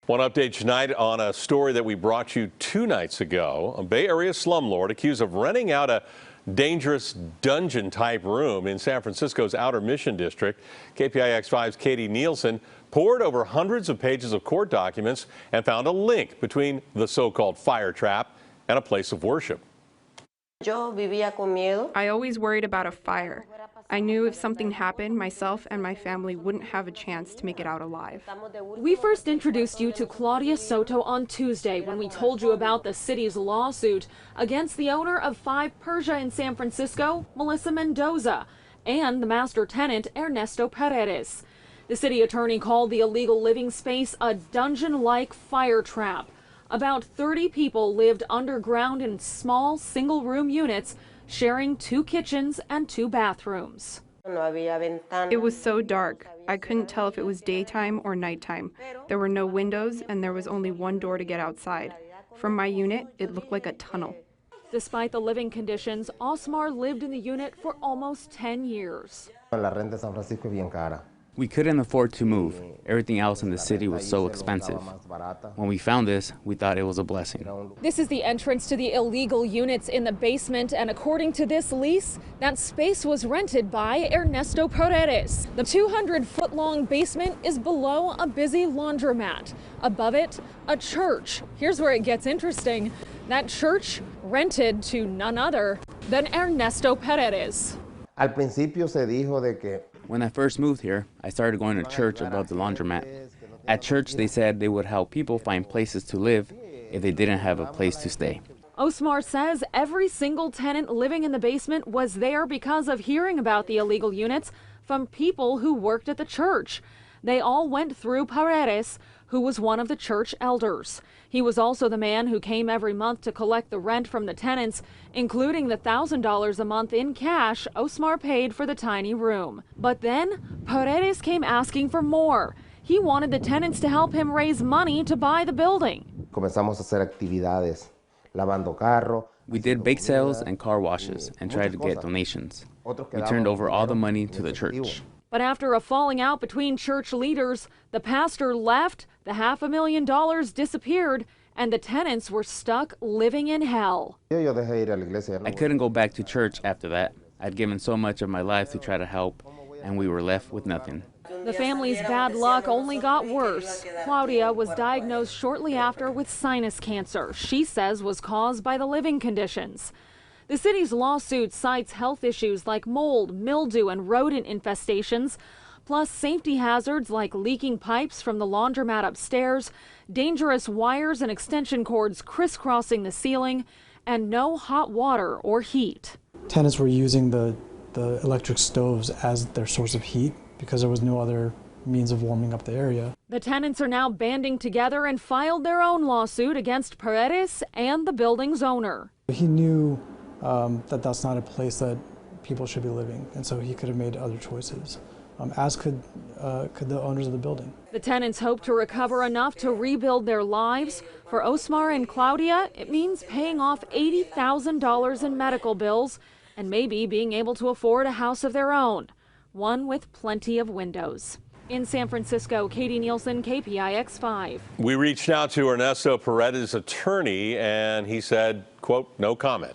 One update tonight on a story that we brought you 2 nights ago. A Bay Area slumlord accused of renting out a dangerous dungeon-type room in San Francisco's Outer Mission District. KPIX 5's Katie Nielsen pored over hundreds of pages of court documents and found a link between the so-called fire trap and a place of worship. I always worried about a fire. I knew if something happened, myself and my family wouldn't have a chance to make it out alive. We first introduced you to Claudia Soto on Tuesday when we told you about the city's lawsuit against the owner of 5 Persia in San Francisco, Melissa Mendoza, and the master tenant, Ernesto Paredes. The city attorney called the illegal living space a dungeon-like fire trap. About 30 people lived underground in small single-room units, sharing 2 kitchens and 2 bathrooms. It was so dark. I couldn't tell if it was daytime or nighttime. There were no windows and there was only one door to get outside. From my unit, it looked like a tunnel. Despite the living conditions, Osmar lived in the unit for almost 10 years. We couldn't afford to move. Everything else in the city was so expensive. When we found this, we thought it was a blessing. This is the entrance to the illegal units in the basement, and according to this lease, that space was rented by Ernesto Paredes. The 200-foot-long basement is below a busy laundromat. Above it, a church. Here's where it gets interesting. That church rented to none other than Ernesto Paredes. Al principio se dijo de que When I first moved here, I started going to church above the laundromat. At church, they said they would help people find places to live if they didn't have a place to stay. Osmar says every single tenant living in the basement was there because of hearing about the illegal units from people who worked at the church. They all went through Paredes, who was one of the church elders. He was also the man who came every month to collect the rent from the tenants, including the $1,000 a month in cash Osmar paid for the tiny room. But then Paredes came asking for more. He wanted the tenants to help him raise money to buy the building. Comenzamos a hacer actividades, lavando carro. We did bake sales and car washes and tried to get donations. We turned over all the money to the church. But after a falling out between church leaders, the pastor left, the $500,000 disappeared, and the tenants were stuck living in hell. I couldn't go back to church after that. I'd given so much of my life to try to help, and we were left with nothing. The family's bad luck only got worse. Claudia was diagnosed shortly after with sinus cancer, she says was caused by the living conditions. The city's lawsuit cites health issues like mold, mildew, and rodent infestations, plus safety hazards like leaking pipes from the laundromat upstairs, dangerous wires and extension cords crisscrossing the ceiling, and no hot water or heat. Tenants were using the electric stoves as their source of heat because there was no other means of warming up the area. The tenants are now banding together and filed their own lawsuit against Paredes and the building's owner. He knew that that's not a place that people should be living, and so he could have made other choices, as could the owners of the building. The tenants hope to recover enough to rebuild their lives. For Osmar and Claudia, it means paying off $80,000 in medical bills and maybe being able to afford a house of their own, one with plenty of windows. In San Francisco, Katie Nielsen, KPIX 5. We reached out to Ernesto Paredes' attorney, and he said, quote, no comment.